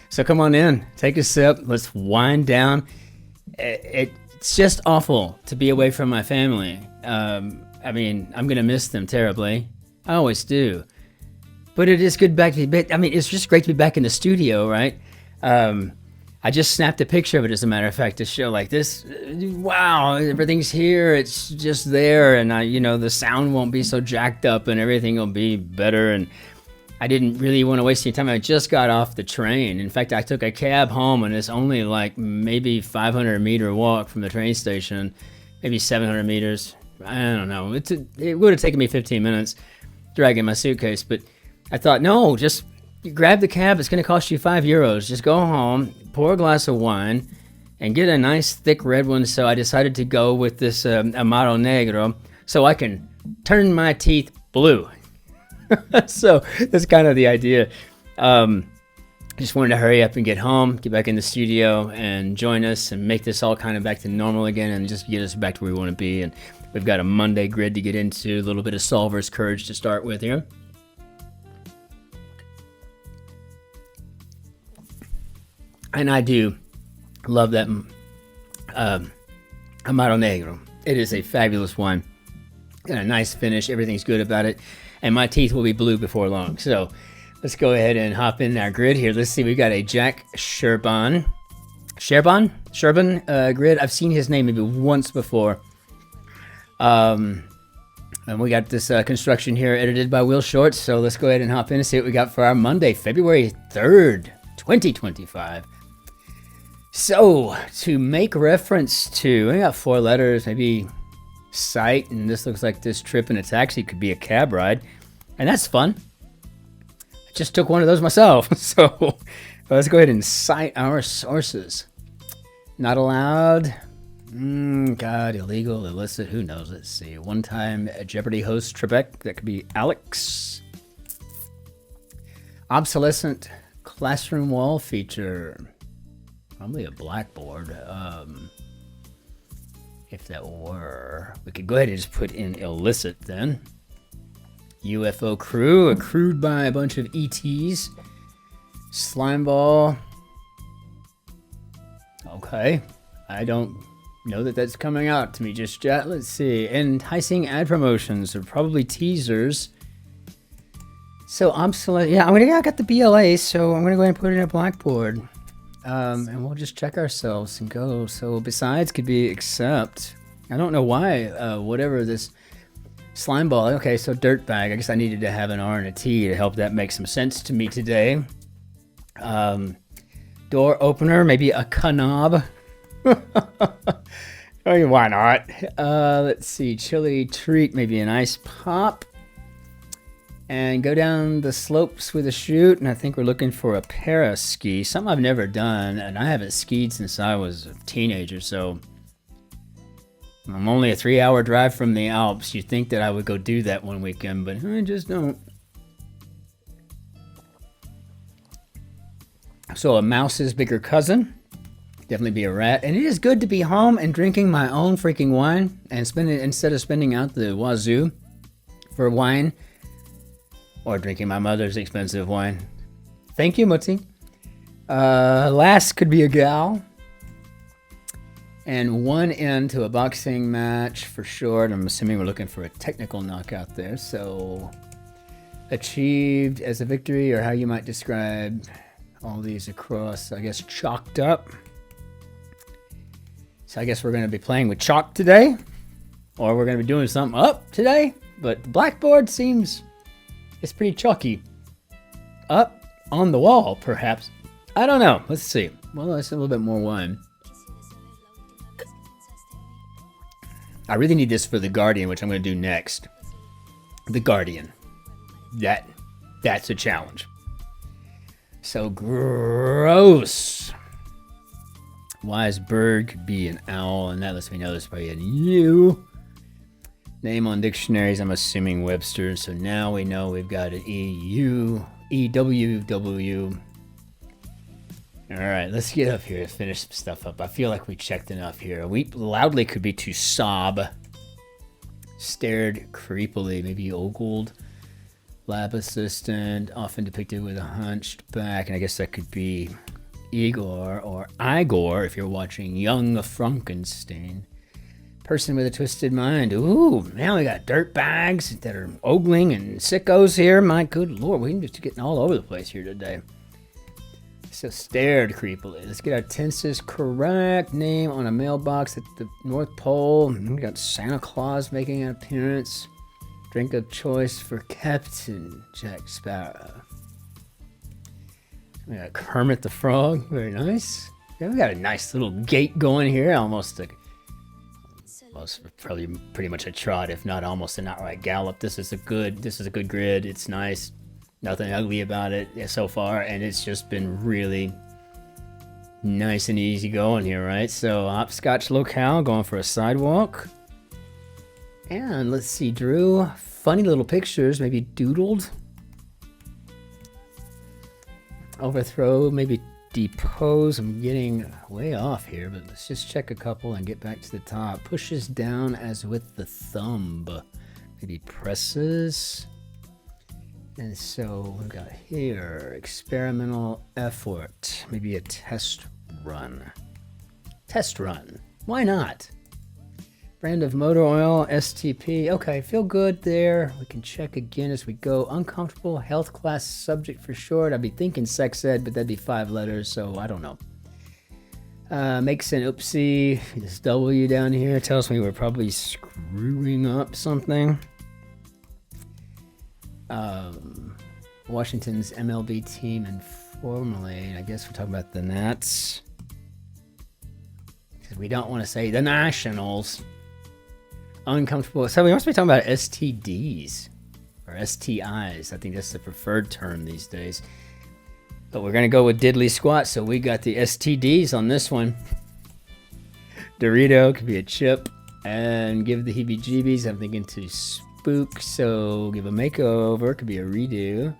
So come on in, take a sip, let's wind down. It's just awful to be away from my family. I mean, I'm going to miss them terribly. I always do. But it is good back to be, I mean, it's just great to be back in the studio, right? I just snapped a picture of it, as a matter of fact, to show like this. Wow, everything's here. It's just there. And the sound won't be so jacked up and everything will be better. And I didn't really want to waste any time. I just got off the train. In fact, I took a cab home, and it's only like maybe 500-meter walk from the train station, maybe 700 meters. I don't know. It would have taken me 15 minutes dragging my suitcase, but I thought, no, just grab the cab. It's going to cost you €5. Just go home, pour a glass of wine, and get a nice thick red one. So I decided to go with this Amaro Negro so I can turn my teeth blue. So that's kind of the idea. I just wanted to hurry up and get home, get back in the studio and join us and make this all kind of back to normal again and just get us back to where we want to be. And we've got a Monday grid to get into, a little bit of solver's courage to start with here. And I do love that Amaro Negro. It is a fabulous wine. Got a nice finish. Everything's good about it. And my teeth will be blue before long. So let's go ahead and hop in our grid here. Let's see. We've got a Jack Scherban grid. I've seen his name maybe once before. And we got this construction here edited by Will Shorts. So let's go ahead and hop in and see what we got for our Monday, February 3rd, 2025. So to make reference to, I got 4 letters, maybe sight, and this looks like this trip in a taxi could be a cab ride, and that's fun. I just took one of those myself. So let's go ahead and cite our sources. Not allowed. God, illegal, illicit, who knows? Let's see. One-time Jeopardy host Trebek, that could be Alex. Obsolescent classroom wall feature. Probably a blackboard. If that were, we could go ahead and just put in illicit then. UFO crew, accrued by a bunch of ETs. Slime ball. Okay, I don't know that that's coming out to me just yet. Let's see. Enticing ad promotions are probably teasers. So obsolete. Yeah, I got the BLA, so I'm gonna go ahead and put it in a blackboard. And we'll just check ourselves and go. So besides could be accept. I don't know why, whatever this slime ball. Okay, so dirtbag. I guess I needed to have an R and a T to help that make some sense to me today. Door opener, maybe a knob. I mean, why not? Let's see. Chili treat, maybe an ice pop. And go down the slopes with a chute, and I think we're looking for a para-ski, something I've never done, and I haven't skied since I was a teenager, so I'm only a 3-hour drive from the Alps. You'd think that I would go do that one weekend, but I just don't. So a mouse's bigger cousin, definitely be a rat, and it is good to be home and drinking my own freaking wine, and instead of spending out the wazoo for wine, or drinking my mother's expensive wine. Thank you, Mutzi. Last could be a gal. And one end to a boxing match for short. I'm assuming we're looking for a technical knockout there. So achieved as a victory, or how you might describe all these across, I guess, chalked up. So I guess we're going to be playing with chalk today. Or we're going to be doing something up today. But the blackboard seems... it's pretty chalky. Up on the wall, perhaps. I don't know. Let's see. Well, that's a little bit more wine. I really need this for The Guardian, which I'm going to do next. The Guardian. That's a challenge. So gross. Wise bird could be an owl, and that lets me know there's probably a new name on dictionaries. I'm assuming Webster. So now we know we've got an EU, EWW. All right, let's get up here and finish some stuff up. I feel like we checked enough here. Weep loudly could be to sob. Stared creepily, maybe ogled. lab assistant, often depicted with a hunched back, and I guess that could be Igor or Igor if you're watching Young Frankenstein. Person with a twisted mind. Ooh, now we got dirt bags that are ogling and sickos here. My good lord, we're just getting all over the place here today. So stared creepily. Let's get our tenses correct. Name on a mailbox at the North Pole. We got Santa Claus making an appearance. Drink of choice for Captain Jack Sparrow. We got Kermit the Frog. Very nice. Yeah, we got a nice little gait going here. Almost probably pretty much a trot, if not almost an outright gallop. This is a good grid. It's nice. Nothing ugly about it so far, and it's just been really nice and easy going here, right? So hopscotch locale, going for a sidewalk. And let's see, Drew. Funny little pictures, maybe doodled. Overthrow, maybe depose. I'm getting way off here, but let's just check a couple and get back to the top. Pushes down as with the thumb. Maybe presses. And so we've got here, experimental effort. Maybe a test run. Test run. Why not? Brand of motor oil, STP. Okay, feel good there. We can check again as we go. Uncomfortable health class subject for short. I'd be thinking sex ed, but that'd be 5 letters, so I don't know. Makes an oopsie. This W down here tells me we're probably screwing up something. Washington's MLB team informally. I guess we're talking about the Nats. Because we don't want to say the Nationals. Uncomfortable. So we must be talking about STDs or STIs. I think that's the preferred term these days. But we're going to go with diddly squat. So we got the STDs on this one. Dorito could be a chip. And give the heebie-jeebies. I'm thinking to spook. So give a makeover. Could be a redo.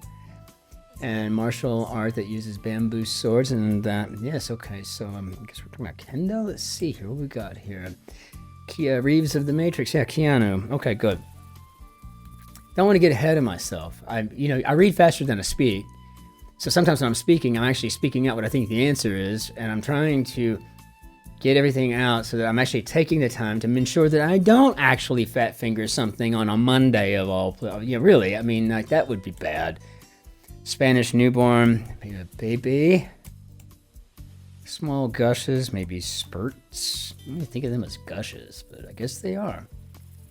And martial art that uses bamboo swords. And that, yes, okay. So I guess we're talking about kendo. Let's see here. What we got here? Reeves of the Matrix. Yeah, Keanu. Okay, good. Don't want to get ahead of myself. I read faster than I speak. So sometimes when I'm speaking, I'm actually speaking out what I think the answer is, and I'm trying to get everything out so that I'm actually taking the time to ensure that I don't actually fat finger something on a Monday of all. Yeah, really. I mean, like that would be bad. Spanish newborn, maybe a baby. Small gushes, maybe spurts. I don't even think of them as gushes, but I guess they are.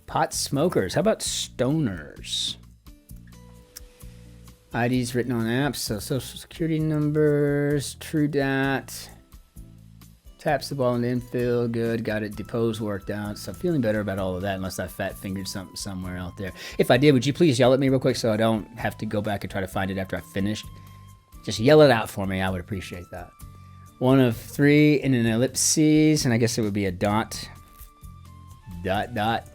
Pot smokers. How about stoners? IDs written on apps, so social security numbers, true dat. Taps the ball in the infield, good. Got it, depose worked out. So feeling better about all of that, unless I fat fingered something somewhere out there. If I did, would you please yell at me real quick so I don't have to go back and try to find it after I finished? Just yell it out for me. I would appreciate that. 1 of 3 in an ellipses, and I guess it would be a dot. Dot.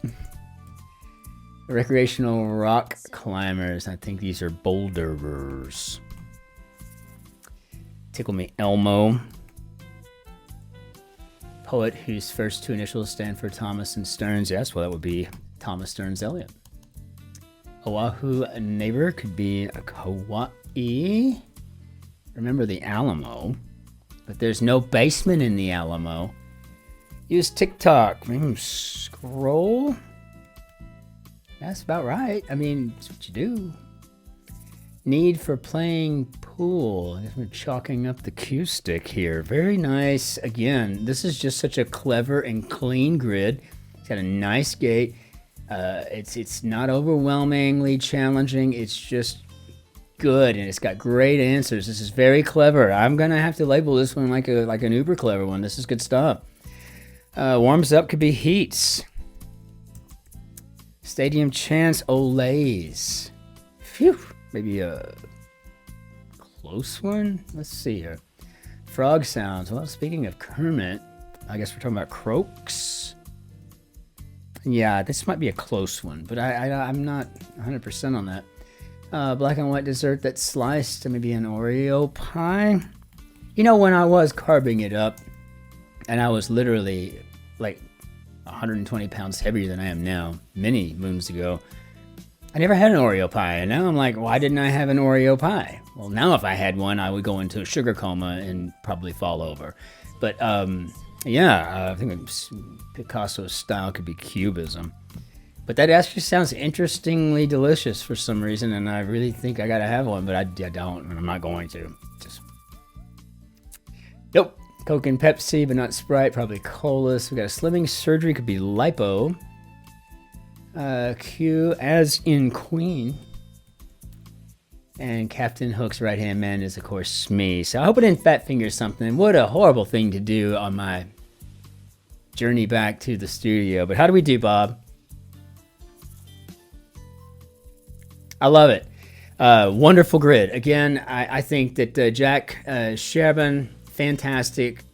Recreational rock climbers. I think these are boulderers. Tickle me Elmo. Poet whose first 2 initials stand for Thomas and Stearns. Yes, well, that would be Thomas Stearns Eliot. Oahu neighbor could be a Kauai. Remember the Alamo. But there's no basement in the Alamo. Use TikTok. Scroll. That's about right. I mean, that's what you do. Need for playing pool. I guess we're chalking up the cue stick here. Very nice. Again, this is just such a clever and clean grid. It's got a nice gate. It's not overwhelmingly challenging. It's just good, and it's got great answers. This is very clever. I'm gonna have to label this one like an uber clever one. This is good stuff. Warms up could be heats. Stadium chants, olays. Phew, maybe a close one. Let's see here. Frog sounds. Well, speaking of Kermit, I guess we're talking about croaks. Yeah, this might be a close one, but I'm not 100% on that. Black and white dessert that's sliced, maybe an Oreo pie. You know, when I was carving it up, and I was literally like 120 pounds heavier than I am now, many moons ago, I never had an Oreo pie, and now I'm like, why didn't I have an Oreo pie? Well, now if I had one, I would go into a sugar coma and probably fall over. But I think Picasso's style could be cubism. But that actually sounds interestingly delicious for some reason, and I really think I gotta have one, but I don't, and I'm not going to. Nope. Coke and Pepsi, but not Sprite. Probably cola. So we got a slimming surgery. Could be lipo. Q as in Queen. And Captain Hook's right-hand man is, of course, me. So I hope I didn't fat finger something. What a horrible thing to do on my journey back to the studio. But how do we do, Bob? I love it. Wonderful grid. Again, I think that Jack Scherban, fantastic.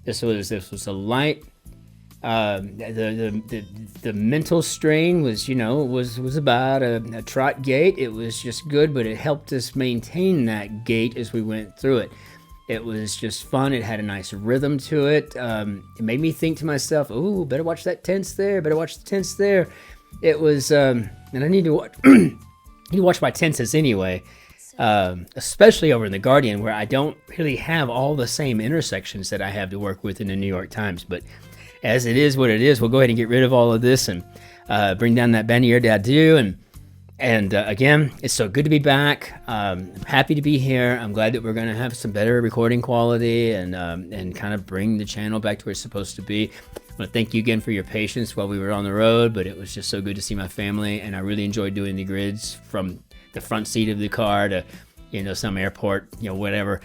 This was a light. The mental strain was was about a trot gait. It was just good, but it helped us maintain that gait as we went through it. It was just fun. It had a nice rhythm to it. It made me think to myself, "Ooh, better watch that tense there. Better watch the tense there." It was, and I need to watch. I need to watch my tenses anyway. Especially over in the Guardian, where I don't really have all the same intersections that I have to work with in the New York Times. But as it is what it is, we'll go ahead and get rid of all of this and bring down that bannière d'adieu. And again, it's so good to be back. I'm happy to be here. I'm glad that we're going to have some better recording quality and kind of bring the channel back to where it's supposed to be. I want to thank you again for your patience while we were on the road, but it was just so good to see my family, and I really enjoyed doing the grids from the front seat of the car to, some airport, whatever.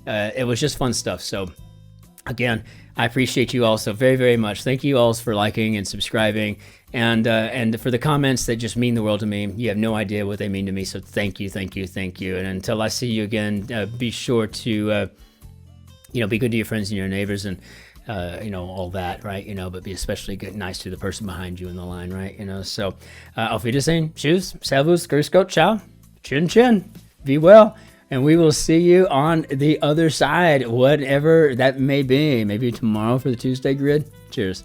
It was just fun stuff. So again, I appreciate you all so very, very much. Thank you all for liking and subscribing, and for the comments that just mean the world to me. You have no idea what they mean to me. So thank you. And until I see you again, be sure to, be good to your friends and your neighbors and, all that, right? But be especially good, nice to the person behind you in the line, right? So, auf Wiedersehen, tschüss, servus, grüß Gott, ciao, Cin-Cin, be well, and we will see you on the other side, whatever that may be. Maybe tomorrow for the Tuesday grid. Cheers.